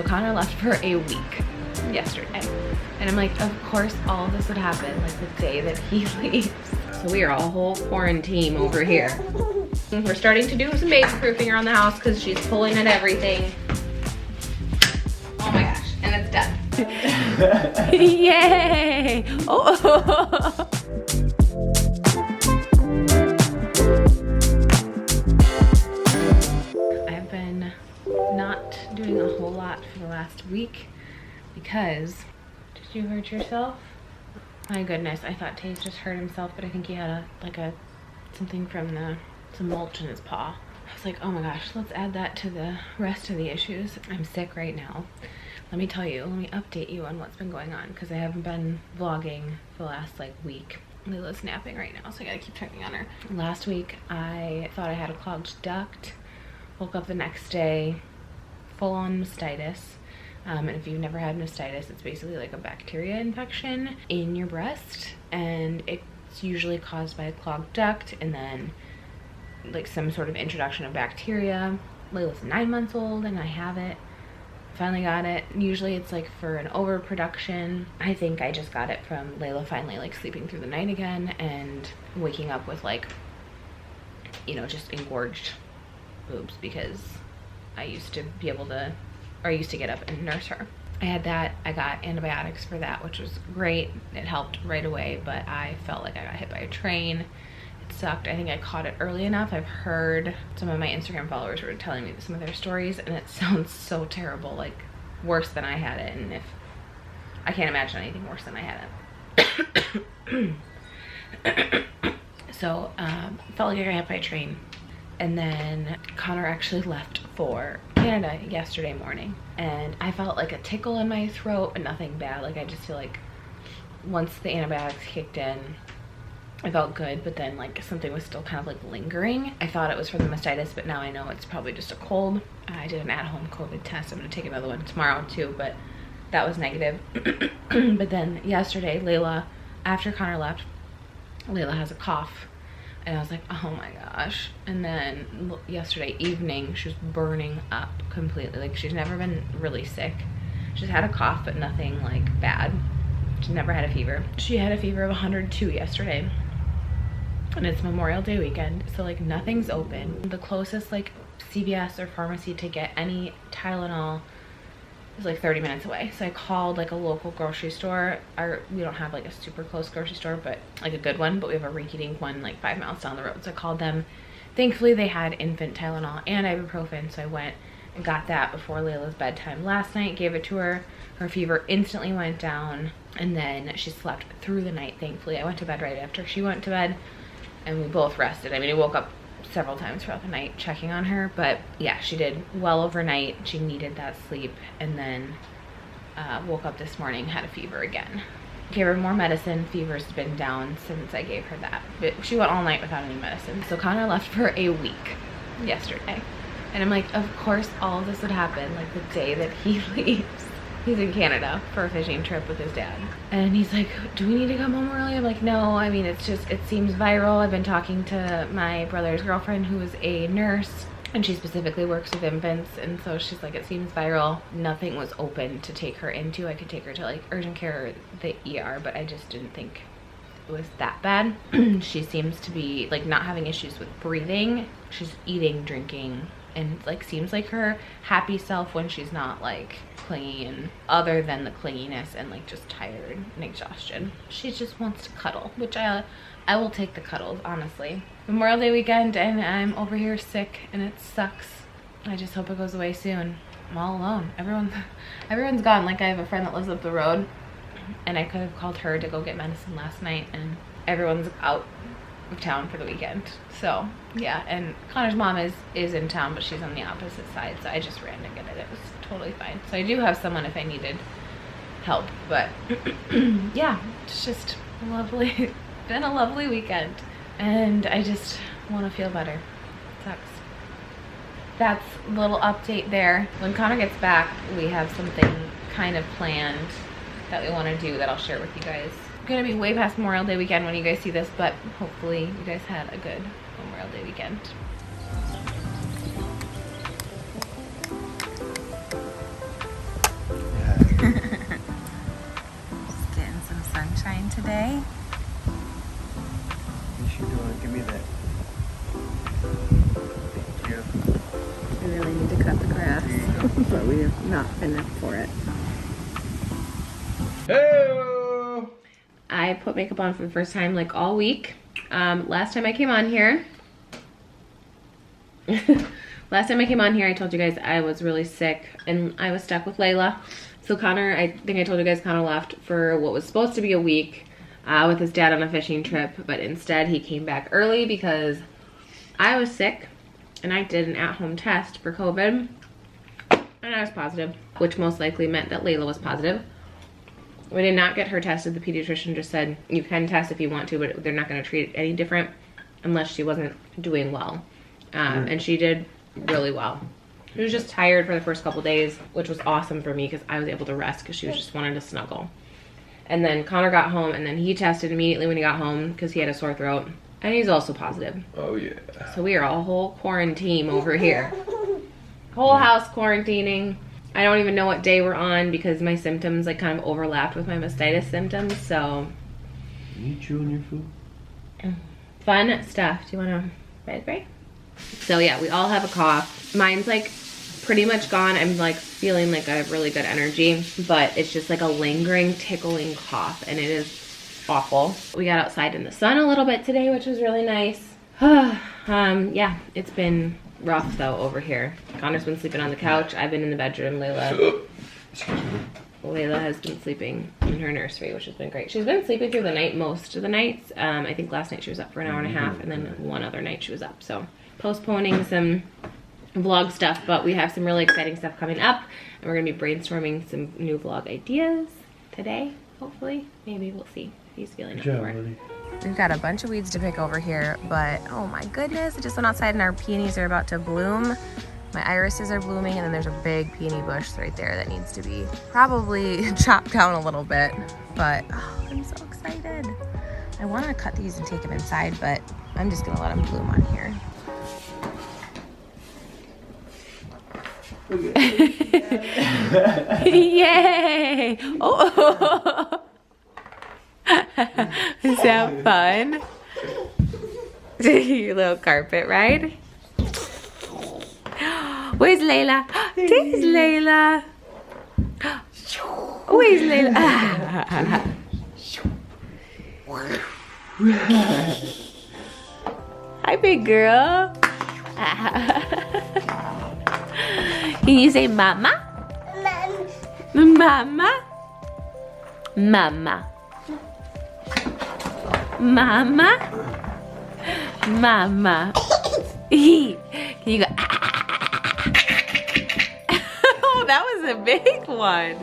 Conor left for a week yesterday. And I'm like, of course all of this would happen like the day that he leaves. So we are a whole quarantine over here. We're starting to do some baby proofing around the house because she's pulling at everything. Oh my gosh, and it's done. Yay! Oh. I've been not doing a whole lot for the last week because, did you hurt yourself? My goodness, I thought Taze just hurt himself, but I think he had something from some mulch in his paw. I was like, oh my gosh, let's add that to the rest of the issues. I'm sick right now. Let me update you on what's been going on because I haven't been vlogging for the last week. Layla's napping right now, so I gotta keep checking on her. Last week, I thought I had a clogged duct. Woke up the next day, full on mastitis. And if you've never had mastitis, it's basically like a bacteria infection in your breast, and it's usually caused by a clogged duct and then like some sort of introduction of bacteria. Layla's 9 months old and I have it. Finally got it. Usually it's like for an overproduction. I think I just got it from Layla finally like sleeping through the night again and waking up with just engorged boobs because I used to get up and nurse her. I had that. I got antibiotics for that, which was great. It helped right away, but I felt like I got hit by a train. It sucked. I think I caught it early enough. I've heard some of my Instagram followers were telling me some of their stories, and it sounds so terrible, like worse than I had it. And I can't imagine anything worse than I had it. So felt like I got hit by a train. And then Conor actually left for Canada yesterday morning. And I felt like a tickle in my throat, but nothing bad. Like I just feel like once the antibiotics kicked in, I felt good, but then like something was still kind of like lingering. I thought it was from the mastitis, but now I know it's probably just a cold. I did an at-home COVID test. I'm gonna take another one tomorrow too, but that was negative. But then yesterday, Layla, after Conor left, Layla has a cough. And I was like, oh my gosh. And then yesterday evening, she was burning up completely. Like she's never been really sick. She's had a cough, but nothing like bad. She's never had a fever. She had a fever of 102 yesterday. And it's Memorial Day weekend, so like nothing's open. The closest like CVS or pharmacy to get any Tylenol is like 30 minutes away. So I called like a local grocery store. We don't have like a super close grocery store, but like a good one, but we have a rinky-dink one like 5 miles down the road. So I called them. Thankfully they had infant Tylenol and ibuprofen, so I went and got that before Layla's bedtime last night, gave it to her. Her fever instantly went down, and then she slept through the night, thankfully. I went to bed right after she went to bed, and we both rested. I mean, I woke up several times throughout the night checking on her, but yeah, she did well overnight. She needed that sleep, and then woke up this morning, had a fever again. Gave her more medicine. Fever's been down since I gave her that, but she went all night without any medicine. So Conor left for a week yesterday, and I'm like, of course all of this would happen like the day that he leaves. He's in Canada for a fishing trip with his dad. And he's like, do we need to come home early? I'm like, no, I mean, it seems viral. I've been talking to my brother's girlfriend who is a nurse, and she specifically works with infants. And so she's like, it seems viral. Nothing was open to take her into. I could take her to like urgent care or the ER, but I just didn't think it was that bad. She seems to be like not having issues with breathing. She's eating, drinking, and like seems like her happy self when she's not like clingy, and other than the clinginess and like just tired and exhaustion, she just wants to cuddle, which I will take the cuddles, honestly. Memorial Day weekend, and I'm over here sick, and it sucks. I just hope it goes away soon. I'm all alone. Everyone's gone. Like I have a friend that lives up the road, and I could have called her to go get medicine last night, and everyone's out of town for the weekend. So yeah, and Conor's mom is in town, but she's on the opposite side, so I just ran to get it. It was totally fine. So I do have someone if I needed help, but yeah, it's just lovely. Been a lovely weekend, and I just want to feel better. It sucks. That's a little update there. When Conor gets back, we have something kind of planned that we want to do that I'll share with you guys. Gonna be way past Memorial Day weekend when you guys see this, but hopefully you guys had a good Memorial Day weekend. birthday. You should do it. Give me that. Thank you. We really need to cut the grass, but we have not been up for it. Hey! I put makeup on for the first time like all week. Last time I came on here, I told you guys I was really sick and I was stuck with Layla. So Conor, I think I told you guys, Conor left for what was supposed to be a week with his dad on a fishing trip, but instead he came back early because I was sick and I did an at-home test for COVID and I was positive, which most likely meant that Layla was positive. We did not get her tested. The pediatrician just said, you can test if you want to, but they're not going to treat it any different unless she wasn't doing well. And she did really well. She was just tired for the first couple days, which was awesome for me because I was able to rest because she was just wanting to snuggle. And then Conor got home and then he tested immediately when he got home because he had a sore throat. And he's also positive. Oh yeah. So we are a whole quarantine over here. Whole house quarantining. I don't even know what day we're on because my symptoms like kind of overlapped with my mastitis symptoms, so. You chewing your food? Fun stuff. Do you want a raspberry? So yeah, we all have a cough. Mine's like pretty much gone. I'm like feeling like I have really good energy, but it's just like a lingering, tickling cough and it is awful. We got outside in the sun a little bit today, which was really nice. Yeah, it's been rough though over here. Conor's been sleeping on the couch. I've been in the bedroom. Layla has been sleeping in her nursery, which has been great. She's been sleeping through the night most of the nights. I think last night she was up for an hour and a half, and then one other night she was up. So postponing some vlog stuff, but we have some really exciting stuff coming up, and we're gonna be brainstorming some new vlog ideas today, hopefully. Maybe, we'll see if he's feeling up for it. We've got a bunch of weeds to pick over here, but oh my goodness, I just went outside and our peonies are about to bloom. My irises are blooming, and then there's a big peony bush right there that needs to be probably chopped down a little bit, but oh, I'm so excited. I want to cut these and take them inside, but I'm just gonna let them bloom on here. Yay! Oh! Is that fun? Your little carpet ride? Where's Layla? There's Layla. Where's Layla? Hi, big girl. Can you say mama? Mama? Mama. Mama? Mama. Can you go? Oh, that was a big one.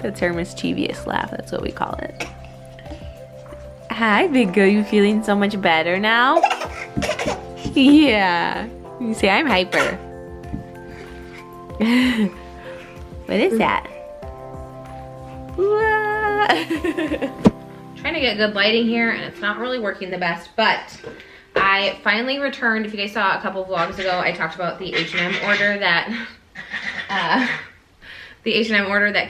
That's her mischievous laugh. That's what we call it. Hi, big girl. You feeling so much better now? Yeah. You say I'm hyper. What is that? Trying to get good lighting here, and it's not really working the best, but I finally returned. If you guys saw a couple vlogs ago, I talked about the H&M order that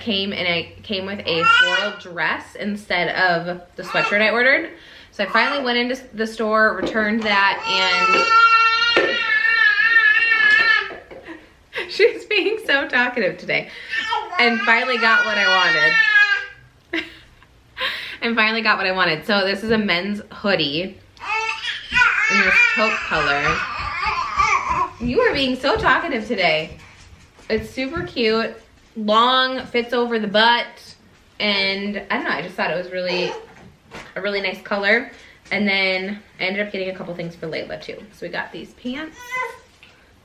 came, and it came with a floral dress instead of the sweatshirt I ordered. So I finally went into the store, returned that, and she's being so talkative today, and finally got what I wanted. So this is a men's hoodie in this taupe color. You are being so talkative today. It's super cute, long, fits over the butt, and I don't know, I just thought it was a really nice color. And then I ended up getting a couple things for Layla too. So we got these pants,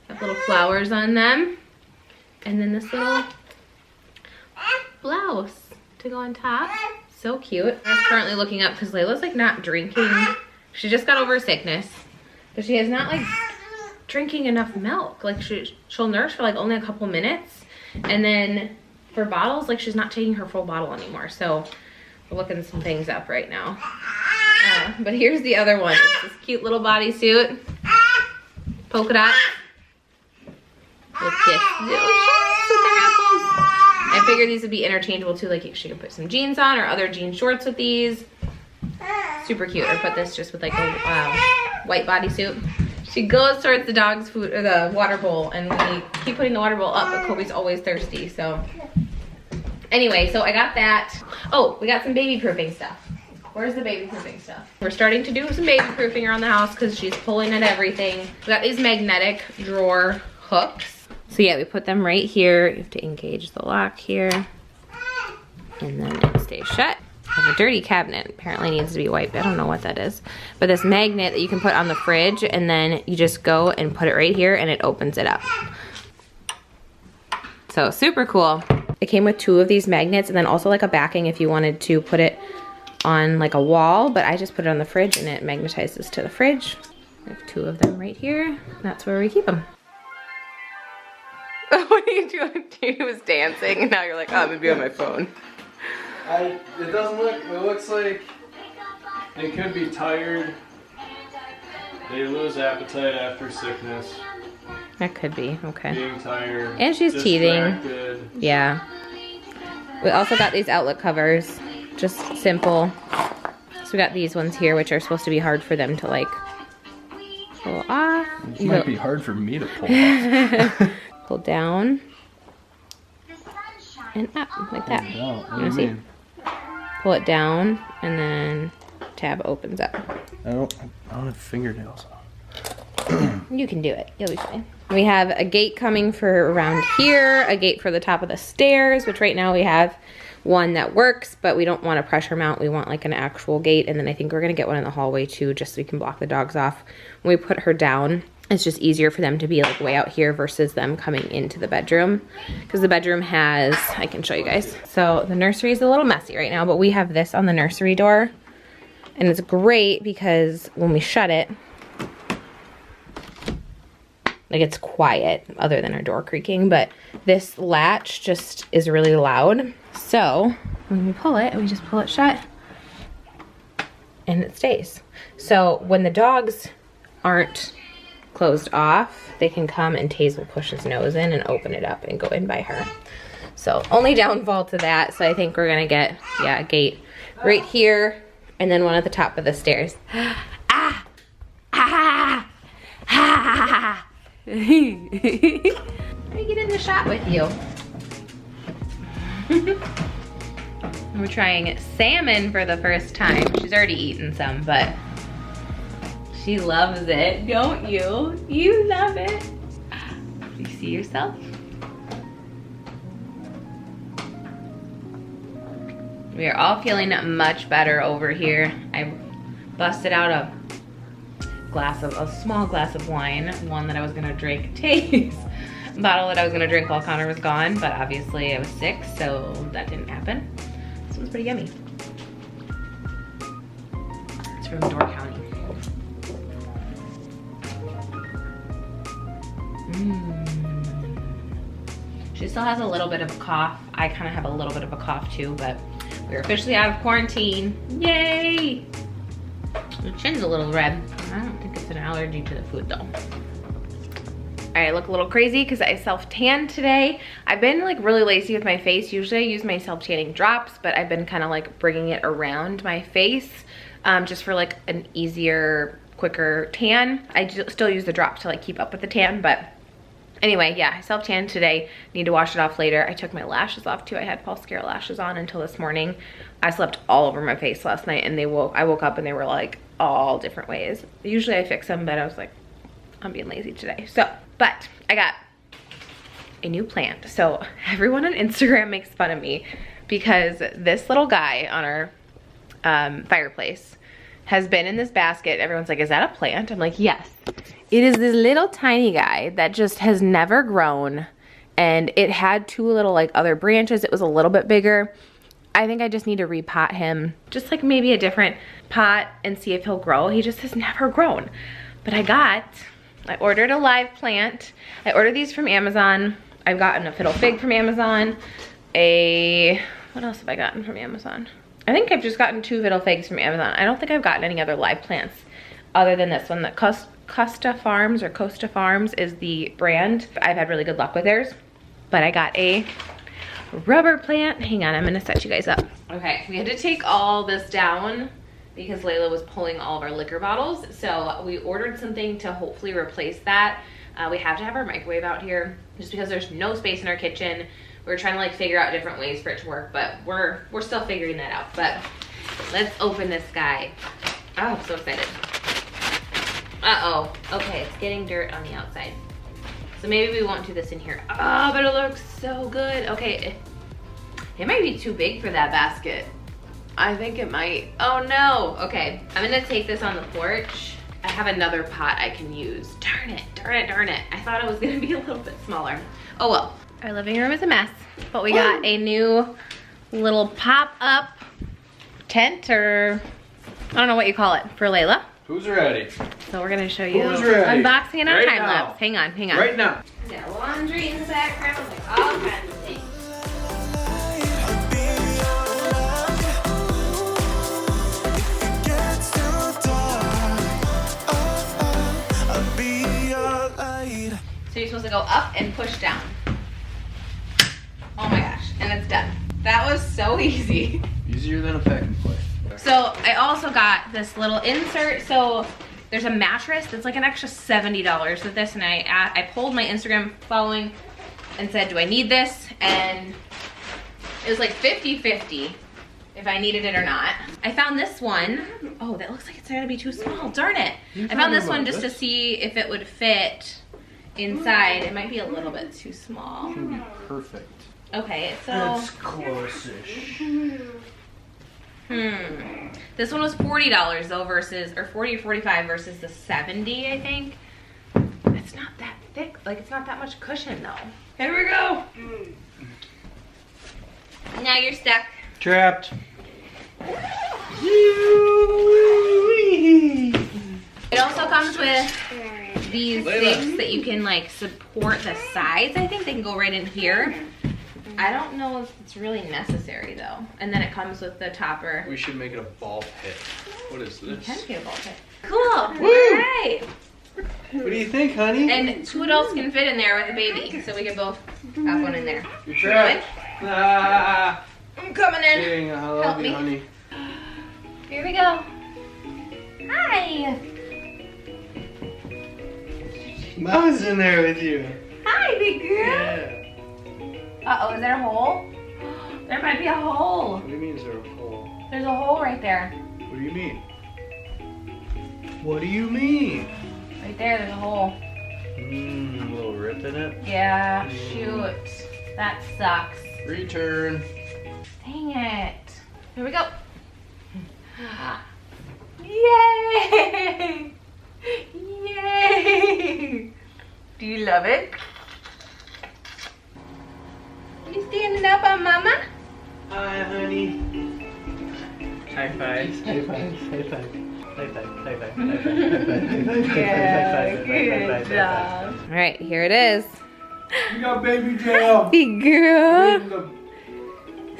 have little flowers on them, and then this little blouse to go on top. So cute. I was currently looking up because Layla's like not drinking. She just got over a sickness, but she is not like drinking enough milk. Like she'll nurse for like only a couple minutes, and then for bottles, like she's not taking her full bottle anymore. So we're looking some things up right now. But here's the other one. It's this cute little bodysuit, polka dot with this little shoes with their apples. I figured these would be interchangeable too. Like she could put some jeans on or other jean shorts with these. Super cute. Or put this just with like a white bodysuit. She goes towards the dog's food or the water bowl, and we keep putting the water bowl up, but Kobe's always thirsty. So anyway, so I got that. Oh, we got some baby proofing stuff. Where's the baby proofing stuff? We're starting to do some baby proofing around the house because she's pulling at everything. We got these magnetic drawer hooks. So yeah, we put them right here. You have to engage the lock here, and then it stays shut. I have a dirty cabinet, apparently needs to be wiped. I don't know what that is. But this magnet that you can put on the fridge, and then you just go and put it right here and it opens it up. So super cool. It came with 2 of these magnets and then also like a backing if you wanted to put it on like a wall, but I just put it on the fridge and it magnetizes to the fridge. I have 2 of them right here. That's where we keep them. What are you doing? He was dancing and now you're like, oh, I'm gonna be on my phone. It doesn't look, it looks like they could be tired. They lose appetite after sickness. That could be, okay. Being tired. And she's teething. Distracted. Yeah. We also got these outlet covers, just simple. So we got these ones here, which are supposed to be hard for them to like pull off. It might be hard for me to pull off. Pull down and up like that. No, what do You you see? mean? Pull it down and then tab opens up. I don't have fingernails. You can do it. You'll be fine. We have a gate coming for around here, a gate for the top of the stairs, which right now we have one that works, but we don't want a pressure mount. We want like an actual gate, and then I think we're gonna get one in the hallway too, just so we can block the dogs off. When we put her down, it's just easier for them to be like way out here versus them coming into the bedroom, because the bedroom has, I can show you guys. So the nursery is a little messy right now, but we have this on the nursery door, and it's great because when we shut it, like it's quiet other than our door creaking, but this latch just is really loud. So when we pull it, we just pull it shut and it stays. So when the dogs aren't closed off, they can come and Taze will push his nose in and open it up and go in by her. So only downfall to that. So I think we're gonna get, yeah, a gate right here and then one at the top of the stairs. Ah! Ah! Ah! Let me get in the shot with you. We're trying salmon for the first time. She's already eaten some, but she loves it, don't you? You love it. You see yourself? We are all feeling much better over here. I busted out a small glass of wine, one that I was gonna drink, Taze, bottle that I was gonna drink while Connor was gone, but obviously I was sick, so that didn't happen. This one's pretty yummy. It's from Door County. She still has a little bit of a cough. I kind of have a little bit of a cough too, but we're officially out of quarantine. Yay! The chin's a little red. I don't think it's an allergy to the food though. All right, I look a little crazy because I self-tanned today. I've been like really lazy with my face. Usually I use my self-tanning drops, but I've been kind of like bringing it around my face just for like an easier, quicker tan. I still use the drops to like keep up with the tan, but anyway, yeah, I self-tanned today. Need to wash it off later. I took my lashes off too. I had false scare lashes on until this morning. I slept all over my face last night and I woke up and they were like all different ways. Usually I fix them, but I was like, I'm being lazy today. So, but I got a new plant. So everyone on Instagram makes fun of me because this little guy on our fireplace has been in this basket. Everyone's like, is that a plant? I'm like, yes. It is this little tiny guy that just has never grown, and it had 2 little like other branches. It was a little bit bigger. I think I just need to repot him, just like maybe a different pot and see if he'll grow. He just has never grown. But I ordered a live plant. I ordered these from Amazon. I've gotten a fiddle fig from Amazon. What else have I gotten from Amazon? I think I've just gotten 2 fiddle figs from Amazon. I don't think I've gotten any other live plants other than this one. That Costa Farms is the brand. I've had really good luck with theirs. But I got a rubber plant. Hang on, I'm gonna set you guys up. Okay, we had to take all this down because Layla was pulling all of our liquor bottles. So we ordered something to hopefully replace that. We have to have our microwave out here just because there's no space in our kitchen. We're trying to like figure out different ways for it to work, but we're still figuring that out. But let's open this guy. Oh, I'm so excited. Uh-oh. Okay, it's getting dirt on the outside. So maybe we won't do this in here. Oh, but it looks so good. Okay, it might be too big for that basket. I think it might. Oh no. Okay, I'm gonna take this on the porch. I have another pot I can use. Darn it, darn it, darn it. I thought it was gonna be a little bit smaller. Oh well. Our living room is a mess, but we got a new little pop-up tent, or I don't know what you call it, for Layla. Who's ready? So we're gonna show you Who's ready? unboxing and our Right time now. lapse. Hang on, hang on. Right now. We got laundry in the background, like all kinds of things. So you're supposed to go up and push down. Oh my gosh, and it's done. That was so easy. Easier than a pack and play. So I also got this little insert. So there's a mattress that's like an extra $70 with this, and I pulled my Instagram following and said, do I need this? And it was like 50-50 if I needed it or not. I found this one. Oh, that looks like it's gonna be too small. Darn it. I found this one just to see if it would fit inside. It might be a little bit too small. Should be perfect. Okay, so That's close-ish. this one was $40 though versus, or 40 or 45 versus the 70, I think. It's not that thick, like it's not that much cushion though. Here we go. Now you're stuck. Trapped. It also comes with these things that you can like support the sides. I think they can go right in here. I don't know if it's really necessary though. And then it comes with the topper. We should make it a ball pit. What is You this? can get a ball pit. Cool. Woo! Alright. What do you think, honey? And 2 adults can fit in there with a baby. So we can both have one in there. You're trapped. Ah, I'm coming in. dang, I love Help you, me. honey. Here we go. Hi. Mama's in there with you. Hi, big girl. Yeah. Uh-oh, is there a hole? There might be a hole. What do you mean is there a hole? There's a hole right there. What do you mean? What do you mean? Right there, there's a hole. A little rip in it. Yeah, shoot. That sucks. Return. Dang it. Here we go. Yay! Yay! Do you love it? You standing up on mama? Hi, honey. High fives. High fives. High five. High five. High five. High five. Yeah, good job. All right, here it is. You got baby jail. Big girl.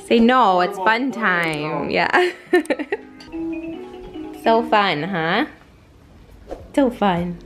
Say no, it's fun time. Yeah. So fun, huh? So fun.